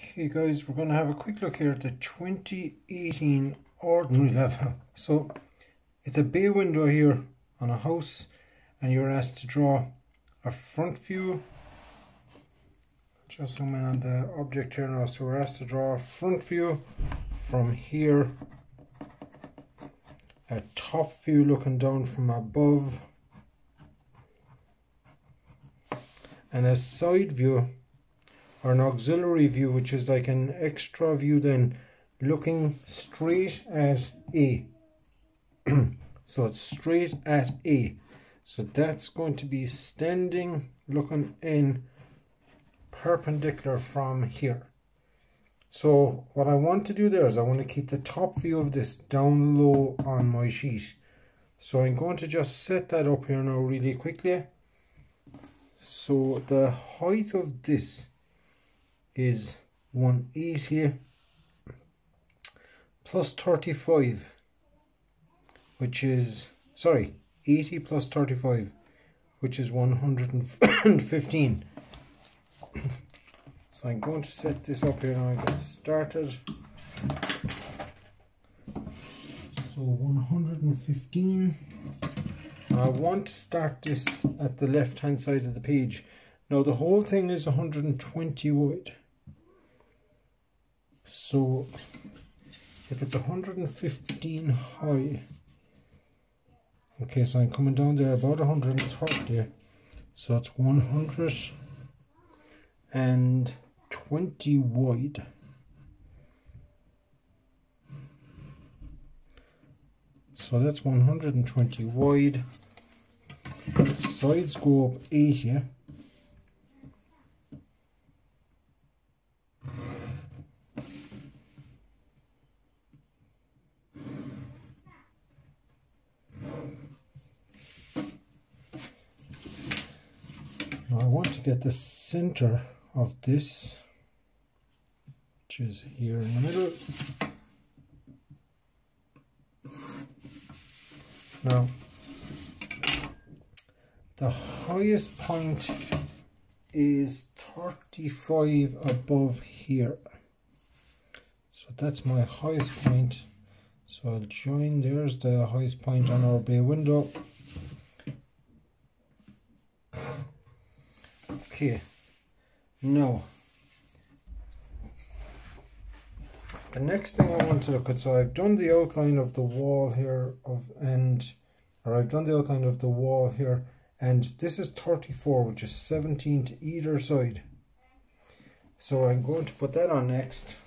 Okay guys, we're going to have a quick look here at the 2018 ordinary level. So it's a bay window here on a house, and you're asked to draw a front view. Just zoom in on the object here now. So we're asked to draw a front view from here, a top view looking down from above, and a side view or an auxiliary view, which is like an extra view then looking straight at A. So it's straight at A. So that's going to be standing, looking in perpendicular from here. So what I want to do there is I want to keep the top view of this down low on my sheet. So I'm going to just set that up here now really quickly. So the height of this is 180 plus 35, which is, sorry, 80 plus 35, which is 115. So I'm going to set this up here now and get started. So 115. I want to start this at the left hand side of the page. Now the whole thing is 120 wide. So if it's 115 high, okay, so I'm coming down there about 130, so it's 120 wide. So that's 120 wide. The sides go up 80. Now I want to get the center of this, which is here in the middle. Now the highest point is 35 above here. So that's my highest point. So I'll join, there's the highest point on our bay window. Okay, now the next thing I want to look at, so I've done the outline of the wall here I've done the outline of the wall here, and this is 34, which is 17 to either side. So I'm going to put that on next.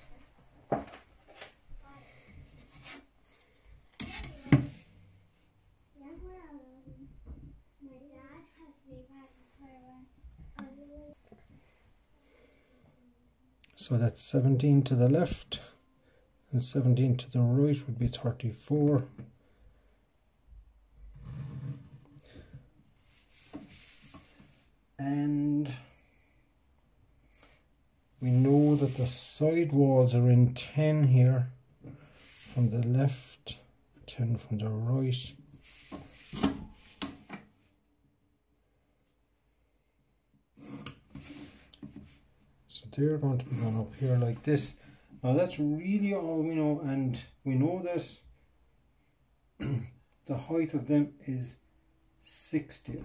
So that's 17 to the left, and 17 to the right would be 34. And we know that the side walls are in 10 here from the left, 10 from the right. So they're going to be going up here like this. Now that's really all we know, and we know that the height of them is 60.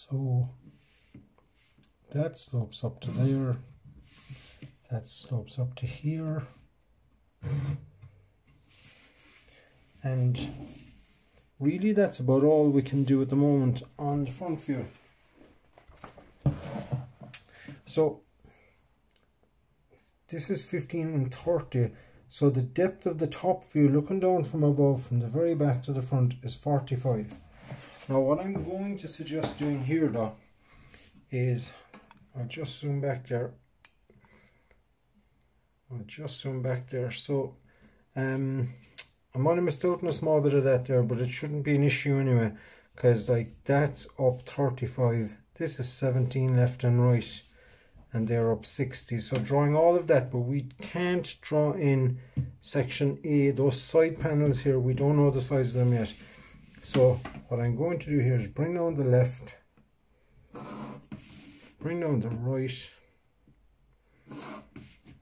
So that slopes up to there, that slopes up to here, and really that's about all we can do at the moment on the front view. So this is 15 and 30, so the depth of the top view looking down from above from the very back to the front is 45. Now what I'm going to suggest doing here though is, I'll just zoom back there. So I might have missed out on a small bit of that there, but it shouldn't be an issue anyway, because like that's up 35, this is 17 left and right, and they're up 60. So drawing all of that, but we can't draw in section A, those side panels here, we don't know the size of them yet. So what I'm going to do here is bring down the left, bring down the right,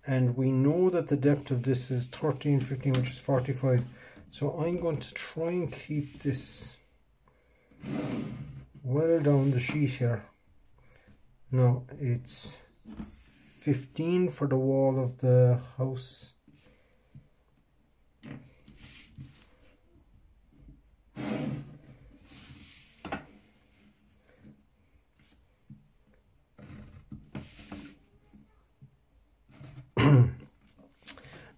and we know that the depth of this is 13, 15, which is 45. So I'm going to try and keep this well down the sheet here. Now it's 15 for the wall of the house.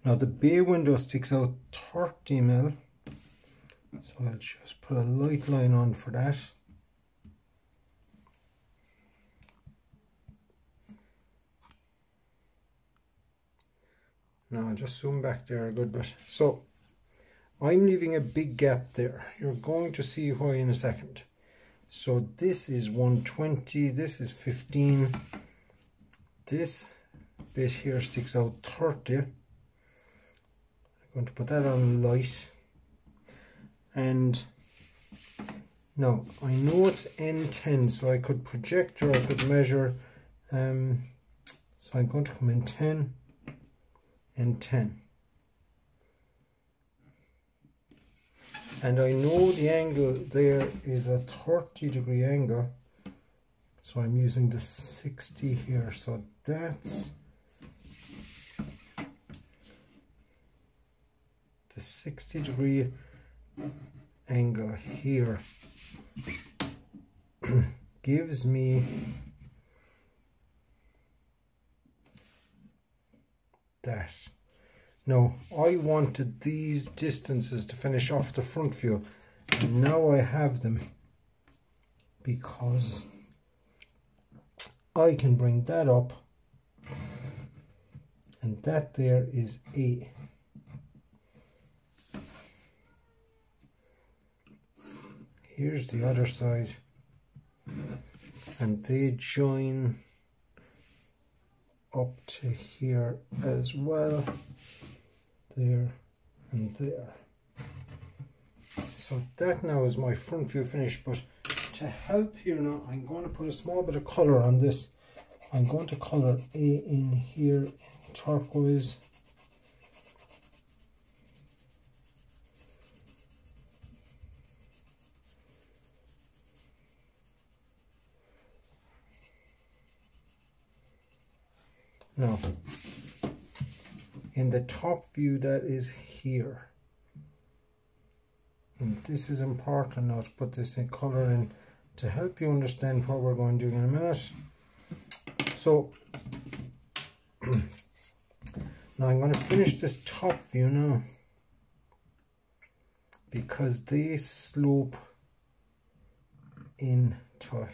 Now the bay window sticks out 30 mil, so I'll just put a light line on for that. Now I'll just zoom back there a good bit. So I'm leaving a big gap there. You're going to see why in a second. So this is 120, this is 15, this bit here sticks out 30. I'm going to put that on light, and now I know it's N10, so I could project or I could measure, so I'm going to come in 10 and 10, and I know the angle there is a 30-degree angle, so I'm using the 60 here, so that's the 60-degree angle here gives me that. Now I wanted these distances to finish off the front view, and now I have them because I can bring that up, and that there is A. Here's the other side, and they join up to here as well, there and there. So that now is my front view finished, but to help here now, I'm going to put a small bit of colour on this. I'm going to colour A in here in turquoise. Now, in the top view that is here, and this is important now to put this in colour in to help you understand what we're going to do in a minute. So, now I'm going to finish this top view now, because they slope into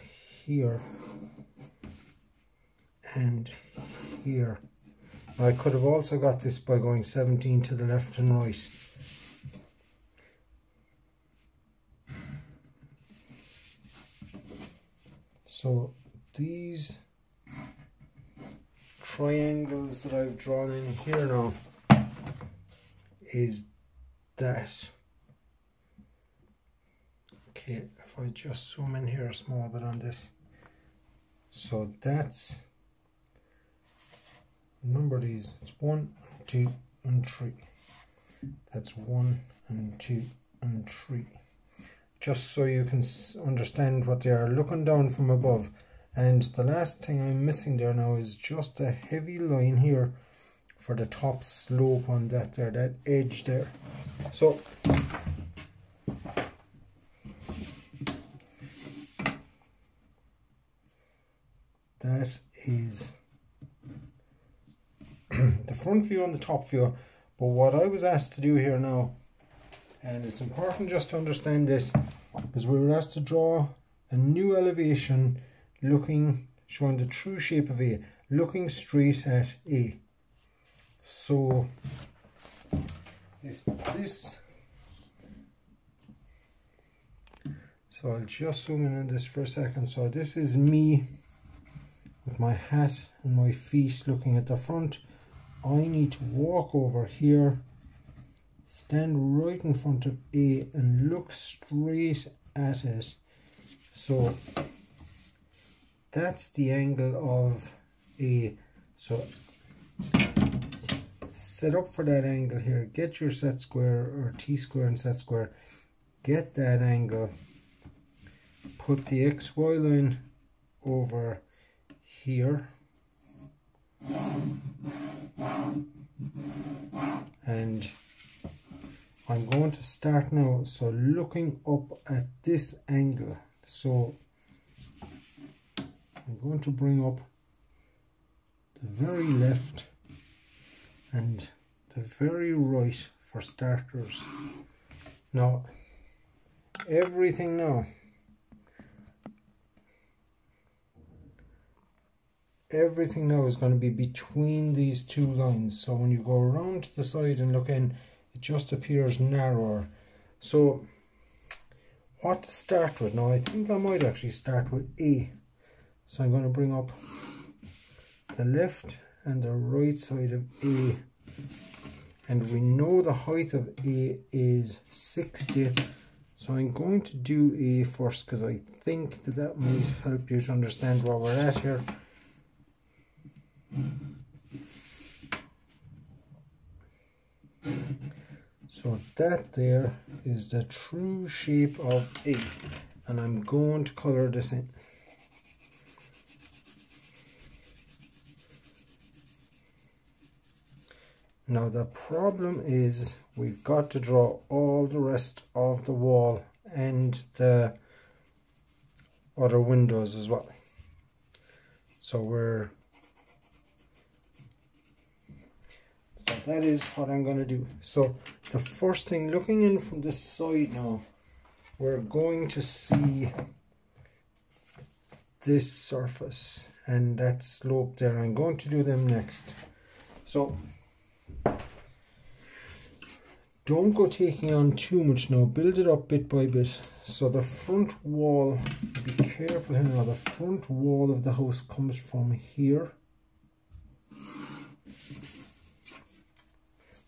here and here. I could have also got this by going 17 to the left and right. So these triangles that I've drawn in here now is that. Okay, if I just zoom in here a small bit on this. So that's, number these, it's 1, 2 and 3. That's 1 and 2 and 3. Just so you can understand what they are looking down from above. And the last thing I'm missing there now is just a heavy line here for the top slope on that there, that edge there. So that is the front view and the top view. But what I was asked to do here now, and it's important just to understand this, because we were asked to draw a new elevation looking, showing the true shape of A, looking straight at A. So if this, So I'll just zoom in on this for a second. So this is me with my hat and my feet looking at the front. I need to walk over here, stand right in front of A and look straight at it. So that's the angle of A. So set up for that angle here. Get your set square or T-square and set square. Get that angle. Put the XY line over here. And I'm going to start now, so looking up at this angle. So I'm going to bring up the very left and the very right for starters. Now everything now is going to be between these two lines. So when you go around to the side and look in, it just appears narrower. So what to start with? Now I think I might actually start with A. So I'm going to bring up the left and the right side of A. And we know the height of A is 60. So I'm going to do A first because I think that might help you to understand where we're at here. So that there is the true shape of A, and I'm going to colour this in. Now the problem is we've got to draw all the rest of the wall and the other windows as well. So that is what I'm going to do. So the first thing, looking in from this side now, we're going to see this surface and that slope there. I'm going to do them next. So don't go taking on too much now, build it up bit by bit. So the front wall, be careful here now, the front wall of the house comes from here.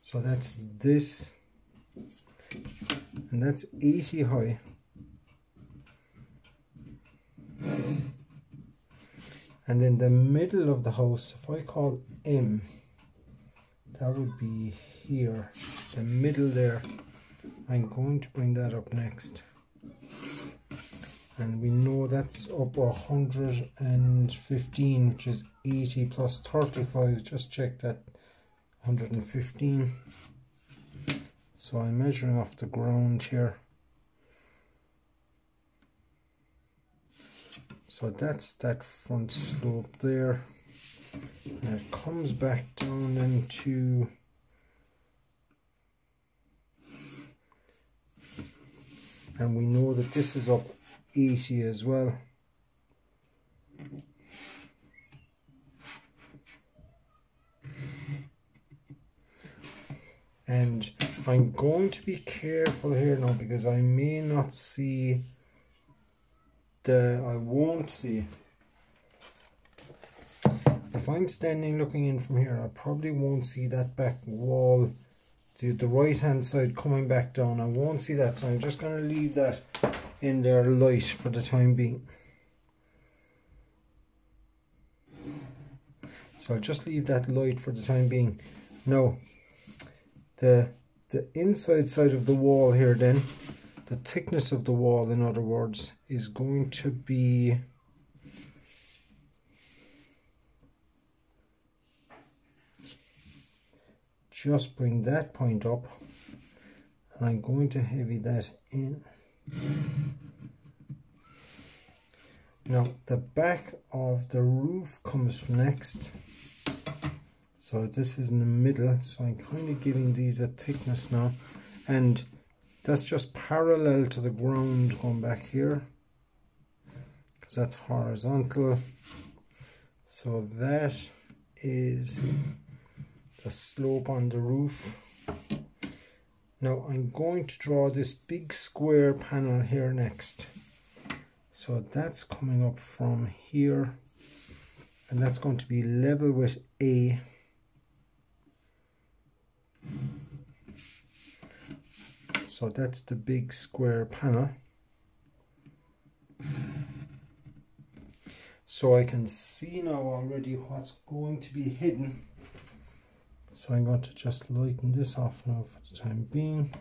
So that's this, and that's 80 high. And then the middle of the house, if I call M, that would be here, the middle there. I'm going to bring that up next. And we know that's up 115, which is 80 plus 35, just check that, 115. So I'm measuring off the ground here. So that's that front slope there. And it comes back down into and we know that this is up 80 as well. And I'm going to be careful here now because I may not see I won't see. If I'm standing looking in from here, I probably won't see that back wall, the right hand side coming back down. I won't see that, so I'm just going to leave that in there light for the time being. So I'll just leave that light for the time being. Now, the inside side of the wall here then, the thickness of the wall in other words, is going to be just bring that point up and I'm going to heavy that in. Now the back of the roof comes next. So this is in the middle, so I'm kind of giving these a thickness now, and that's just parallel to the ground going back here, because that's horizontal. So that is the slope on the roof. Now I'm going to draw this big square panel here next. So that's coming up from here, and that's going to be level with A. So that's the big square panel. So I can see now already what's going to be hidden. So I'm going to just lighten this off now for the time being.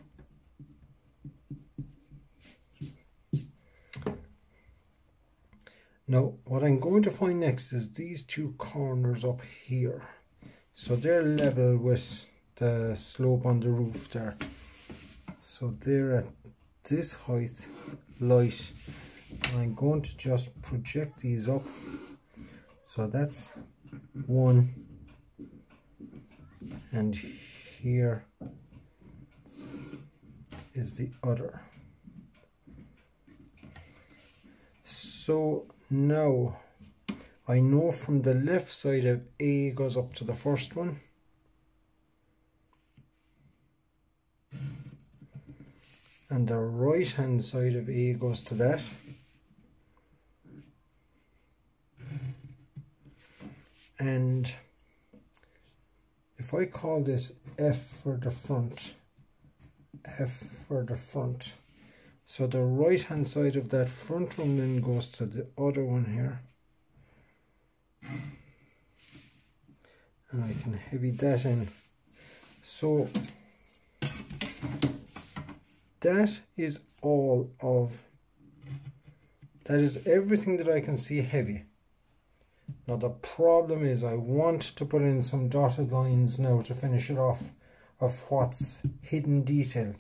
Now what I'm going to find next is these two corners up here. So they're level with the slope on the roof there. So they're at this height, light. And I'm going to just project these up. So that's one, and here is the other. So now I know from the left side of A goes up to the first one, and the right hand side of A goes to that. And if I call this F for the front, F for the front, so the right hand side of that front room then goes to the other one here, and I can heavy that in. So that is all of, that is everything that I can see heavy. Now the problem is I want to put in some dotted lines now to finish it off of what's hidden detail.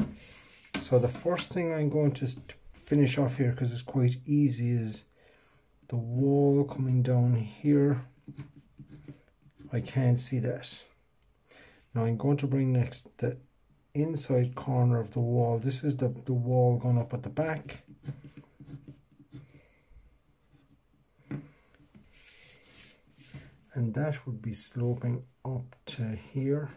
So the first thing I'm going to finish off here, because it's quite easy, is the wall coming down here. I can't see that. Now I'm going to bring next the inside corner of the wall. This is the wall going up at the back. And that would be sloping up to here.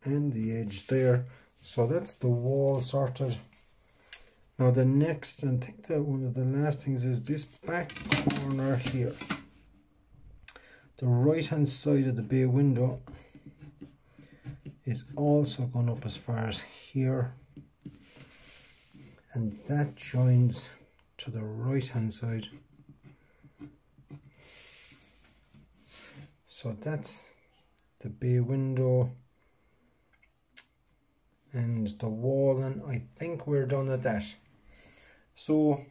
And the edge there. So that's the wall sorted. Now the next, and I think that one of the last things, is this back corner here. The right hand side of the bay window is also going up as far as here. And that joins to the right hand side. So that's the bay window and the wall, and I think we're done at that. So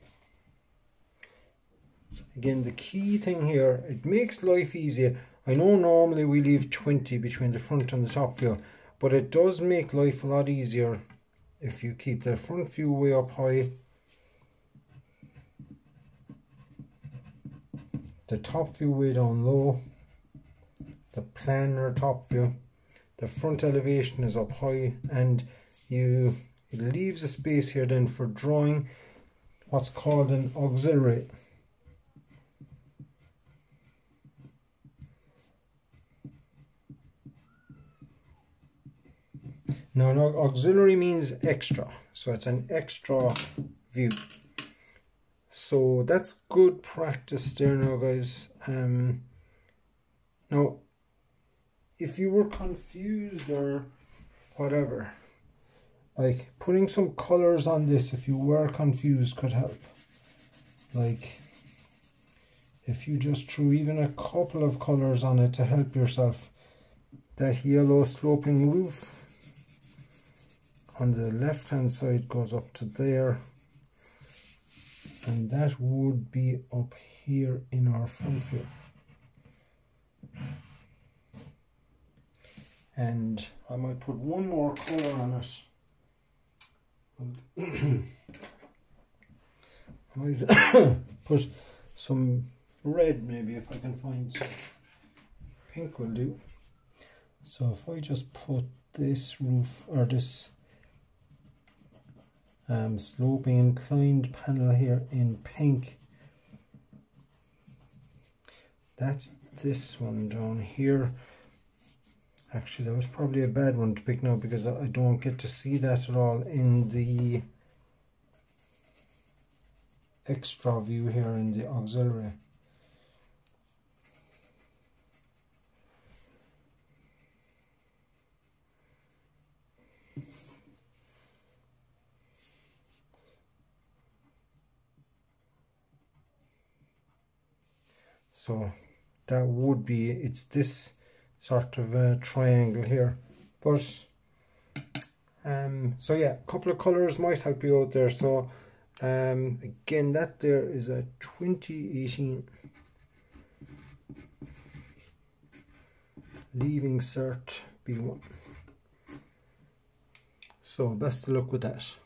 again, the key thing here, it makes life easier. I know normally we leave 20 between the front and the top view, but it does make life a lot easier if you keep the front view way up high, the top view way down low, the planar top view, the front elevation is up high, and it leaves a space here then for drawing what's called an auxiliary. Now an auxiliary means extra, so it's an extra view. So that's good practice there now, guys. Now if you were confused or whatever, like putting some colors on this, if you were confused, could help. Like if you just threw even a couple of colors on it to help yourself. That yellow sloping roof on the left hand side goes up to there, and that would be up here in our front view. And I might put one more colour on it. I might put some red, maybe, if I can find some. Pink will do. So if I just put this roof, or this sloping inclined panel here in pink, that's this one down here. Actually, that was probably a bad one to pick now because I don't get to see that at all in the extra view here in the auxiliary. So that would be, it's this sort of a triangle here. But so yeah, a couple of colors might help you out there. So again, that there is a 2018 Leaving Cert B1. So best of luck with that.